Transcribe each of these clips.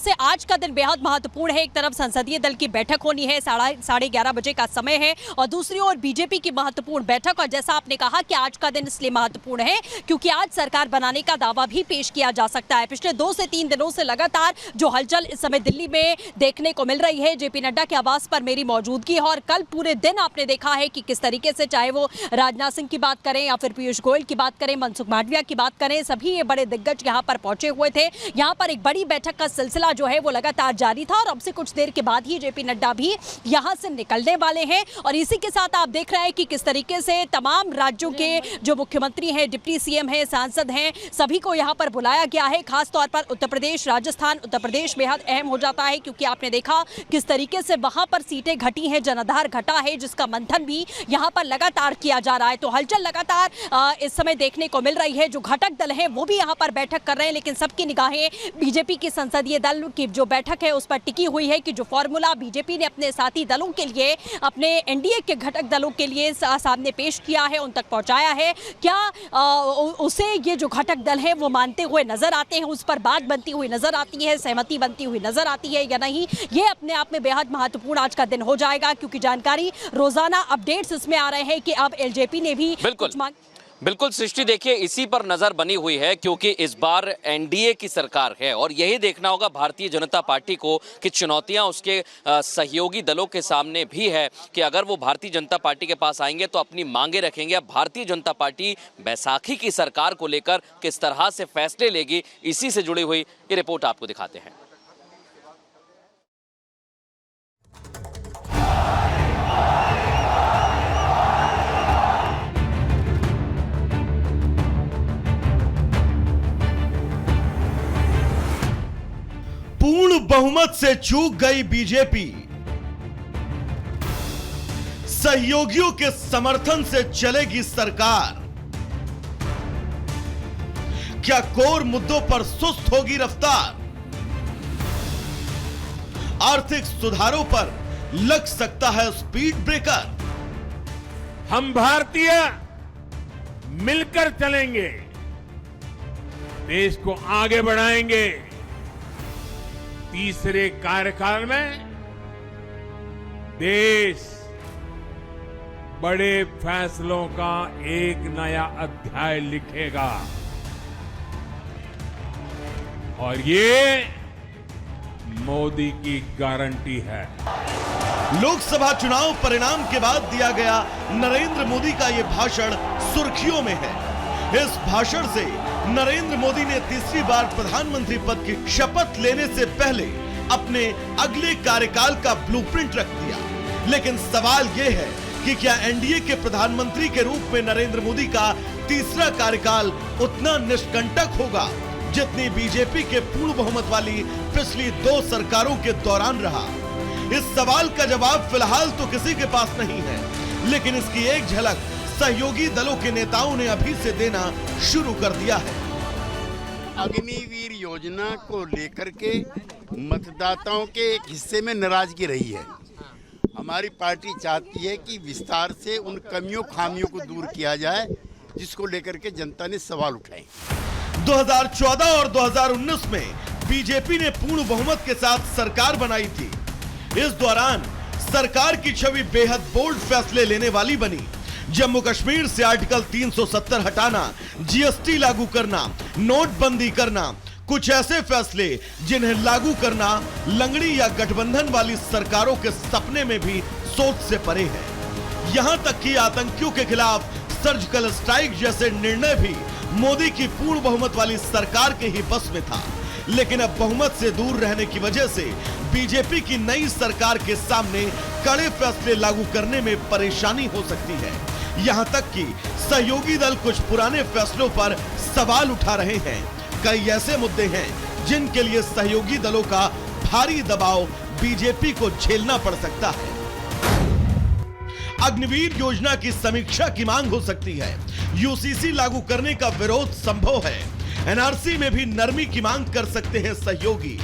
से आज का दिन बेहद महत्वपूर्ण है। एक तरफ संसदीय दल की बैठक होनी है, 11:30 बजे का समय है, और दूसरी ओर बीजेपी की महत्वपूर्ण बैठक। और जैसा आपने कहा कि आज का दिन इसलिए महत्वपूर्ण है क्योंकि आज सरकार बनाने का दावा भी पेश किया जा सकता है। पिछले 2 से 3 दिनों से लगातार जो हलचल इस समय दिल्ली में देखने को मिल रही है, जेपी नड्डा के आवास पर मेरी मौजूदगी है, और कल पूरे दिन आपने देखा है कि किस तरीके से, चाहे वो राजनाथ सिंह की बात करें या फिर पीयूष गोयल की बात करें, मनसुख मांडविया की बात करें, सभी ये बड़े दिग्गज यहाँ पर पहुंचे हुए थे। यहाँ पर एक बड़ी बैठक का सिलसिला जो है वो लगातार जारी था, और अब से कुछ देर के बाद ही जेपी नड्डा भी यहाँ से निकलने वाले हैं। और इसी के साथ आप देख रहे हैं कि किस तरीके से तमाम राज्यों के जो मुख्यमंत्री हैं, डिप्टी सीएम हैं, सांसद हैं, सभी को यहाँ पर बुलाया गया है। खासतौर पर उत्तर प्रदेश, राजस्थान, उत्तर प्रदेश बेहद अहम हो जाता है क्योंकि आपने देखा किस तरीके से वहां पर सीटें घटी हैं, जनाधार घटा है, जिसका मंथन भी यहाँ पर लगातार किया जा रहा है। तो हलचल लगातार इस समय देखने को मिल रही है। जो घटक दल है वो भी यहाँ पर बैठक कर रहे हैं, लेकिन सबकी निगाहें बीजेपी की संसदीय दल की जो बैठक है उस पर टिकी हुई है कि जो फॉर्मूला बीजेपी ने अपने साथी दलों के लिए, अपने एनडीए के घटक दलों के लिए सामने पेश किया है, उन तक पहुंचाया है, क्या उसे ये जो घटक दल है वो मानते हुए नजर आते हैं, उस पर बात बनती हुई नजर आती है, सहमति बनती हुई नजर आती है या नहीं, ये अपने आप में बेहद महत्वपूर्ण आज का दिन हो जाएगा। क्योंकि जानकारी, रोजाना अपडेट्स इसमें आ रहे हैं कि अब एलजेपी ने भी बिल्कुल सृष्टि, देखिए इसी पर नजर बनी हुई है क्योंकि इस बार एनडीए की सरकार है, और यही देखना होगा भारतीय जनता पार्टी को कि चुनौतियां उसके सहयोगी दलों के सामने भी है कि अगर वो भारतीय जनता पार्टी के पास आएंगे तो अपनी मांगे रखेंगे। अब भारतीय जनता पार्टी बैसाखी की सरकार को लेकर किस तरह से फैसले लेगी, इसी से जुड़ी हुई ये रिपोर्ट आपको दिखाते हैं। पूर्ण बहुमत से चूक गई बीजेपी, सहयोगियों के समर्थन से चलेगी सरकार। क्या कोर मुद्दों पर सुस्त होगी रफ्तार? आर्थिक सुधारों पर लग सकता है स्पीड ब्रेकर। हम भारतीय मिलकर चलेंगे, देश को आगे बढ़ाएंगे। तीसरे कार्यकाल में देश बड़े फैसलों का एक नया अध्याय लिखेगा, और ये मोदी की गारंटी है। लोकसभा चुनाव परिणाम के बाद दिया गया नरेंद्र मोदी का यह भाषण सुर्खियों में है। इस भाषण से नरेंद्र मोदी ने तीसरी बार प्रधानमंत्री पद की शपथ लेने से पहले अपने अगले कार्यकाल का ब्लूप्रिंट रख दिया। लेकिन सवाल यह है कि क्या एनडीए के प्रधानमंत्री के रूप में नरेंद्र मोदी का तीसरा कार्यकाल उतना निष्कंटक होगा जितनी बीजेपी के पूर्ण बहुमत वाली पिछली 2 सरकारों के दौरान रहा? इस सवाल का जवाब फिलहाल तो किसी के पास नहीं है, लेकिन इसकी एक झलक सहयोगी दलों के नेताओं ने अभी से देना शुरू कर दिया है। अग्निवीर योजना को लेकर के मतदाताओं के एक हिस्से में नाराजगी रही है। हमारी पार्टी चाहती है कि विस्तार से उन कमियों खामियों को दूर किया जाए जिसको लेकर के जनता ने सवाल उठाए। 2014 और 2019 में बीजेपी ने पूर्ण बहुमत के साथ सरकार बनाई थी। इस दौरान सरकार की छवि बेहद बोल्ड फैसले लेने वाली बनी। जम्मू कश्मीर से आर्टिकल 370 हटाना, जीएसटी लागू करना, नोटबंदी करना, कुछ ऐसे फैसले जिन्हें लागू करना लंगड़ी या गठबंधन वाली सरकारों के सपने में भी सोच से परे है। यहां तक कि आतंकियों के खिलाफ सर्जिकल स्ट्राइक जैसे निर्णय भी मोदी की पूर्ण बहुमत वाली सरकार के ही बस में था। लेकिन अब बहुमत से दूर रहने की वजह से बीजेपी की नई सरकार के सामने कड़े फैसले लागू करने में परेशानी हो सकती है। यहां तक कि सहयोगी दल कुछ पुराने फैसलों पर सवाल उठा रहे हैं। कई ऐसे मुद्दे हैं जिनके लिए सहयोगी दलों का भारी दबाव बीजेपी को झेलना पड़ सकता है। अग्निवीर योजना की समीक्षा की मांग हो सकती है। यूसीसी लागू करने का विरोध संभव है। एनआरसी में भी नरमी की मांग कर सकते हैं सहयोगी।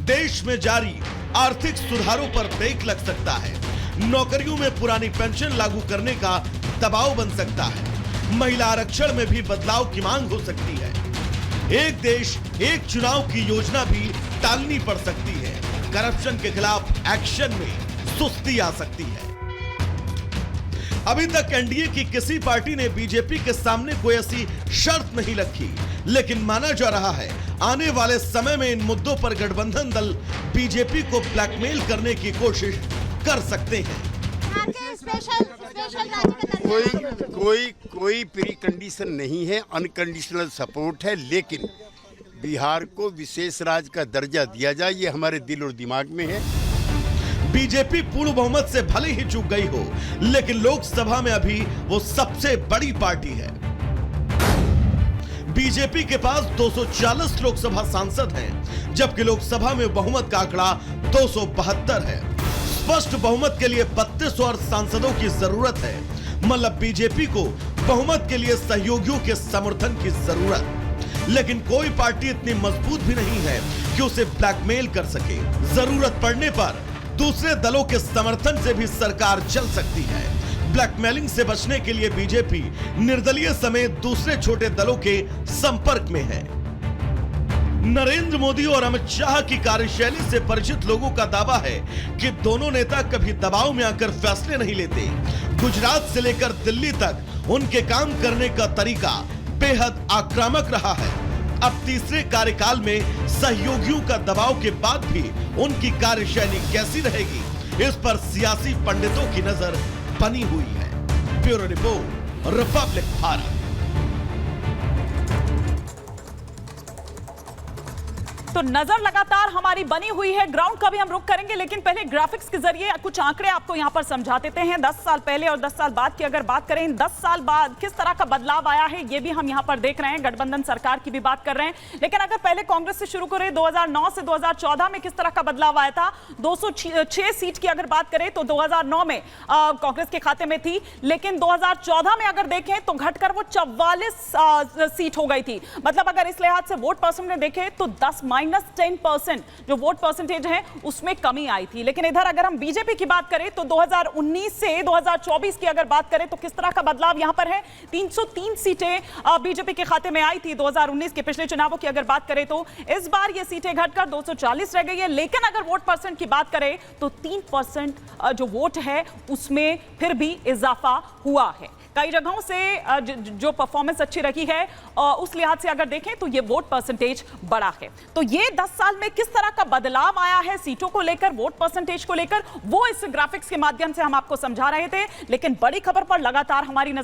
देश में जारी आर्थिक सुधारों पर ब्रेक लग सकता है। नौकरियों में पुरानी पेंशन लागू करने का दबाव बन सकता है। महिला आरक्षण में भी बदलाव की मांग हो सकती है। एक देश एक चुनाव की योजना भी टालनी पड़ सकती है। करप्शन के खिलाफ एक्शन में सुस्ती आ सकती है। अभी तक एनडीए की किसी पार्टी ने बीजेपी के सामने कोई ऐसी शर्त नहीं रखी, लेकिन माना जा रहा है आने वाले समय में इन मुद्दों पर गठबंधन दल बीजेपी को ब्लैकमेल करने की कोशिश कर सकते हैं। कोई प्री कंडीशन नहीं है, अनकंडीशनल सपोर्ट है, लेकिन बिहार को विशेष राज्य का दर्जा दिया जाए, ये हमारे दिल और दिमाग में है। बीजेपी पूर्ण बहुमत से भले ही चूक गई हो, लेकिन लोकसभा में अभी वो सबसे बड़ी पार्टी है। बीजेपी के पास 240 लोकसभा सांसद हैं, जबकि लोकसभा में बहुमत का आंकड़ा 272 है। स्पष्ट बहुमत के लिए 32 और सांसदों की जरूरत है। मतलब बीजेपी को बहुमत के लिए सहयोगियों के समर्थन की जरूरत, लेकिन कोई पार्टी इतनी मजबूत भी नहीं है कि उसे ब्लैकमेल कर सके। जरूरत पड़ने पर दूसरे दलों के समर्थन से भी सरकार चल सकती है। ब्लैकमेलिंग से बचने के लिए बीजेपी निर्दलीय समेत दूसरे छोटे दलों के संपर्क में है। नरेंद्र मोदी और अमित शाह की कार्यशैली से परिचित लोगों का दावा है कि दोनों नेता कभी दबाव में आकर फैसले नहीं लेते। गुजरात से लेकर दिल्ली तक उनके काम करने का तरीका बेहद आक्रामक रहा है। अब तीसरे कार्यकाल में सहयोगियों का दबाव के बाद भी उनकी कार्यशैली कैसी रहेगी, इस पर सियासी पंडितों की नजर बनी हुई है। Bureau report, Republic Bharat. तो नजर लगातार हमारी बनी हुई है। ग्राउंड का भी हम रुख करेंगे, लेकिन पहले ग्राफिक्स के जरिए कुछ आंकड़े आपको यहां पर समझा देते हैं। 10 साल पहले और 10 साल बाद की अगर बात करें, 10 साल बाद किस तरह का बदलाव आया है ये भी हम यहां पर देख रहे हैं। गठबंधन सरकार की भी बात कर रहे हैं, लेकिन अगर पहले कांग्रेस से शुरू करें, 2009 से 2014 में किस तरह का बदलाव आया था। 206 सीट की अगर बात करें तो 2009 में कांग्रेस के खाते में थी, लेकिन 2014 में अगर देखें तो घटकर वो 44 सीट हो गई थी। मतलब अगर इस लिहाज से वोट परसेंट में देखें तो 10% जो वोट परसेंटेज है उसमें कमी आई थी। लेकिन इधर अगर हम बीजेपी की बात करें तो 2019 से 2024 की अगर बात करें तो किस तरह का बदलाव यहां पर है। 303 सीटें बीजेपी के खाते में आई थी 2019 के पिछले चुनावों की अगर बात करें तो इस बार ये सीटें घटकर 240 रह गई है। लेकिन अगर वोट परसेंट की बात करें तो 3% जो वोट है उसमें फिर भी इजाफा हुआ है। कई जगहों से जो परफॉर्मेंस अच्छी रही है उस लिहाज से अगर देखें तो ये वोट परसेंटेज बड़ा है। तो ये 10 साल में किस तरह का बदलाव आया है सीटों को लेकर, वोट परसेंटेज को लेकर, वो इस ग्राफिक्स के माध्यम से हम आपको समझा रहे थे। लेकिन बड़ी खबर पर लगातार हमारी नजर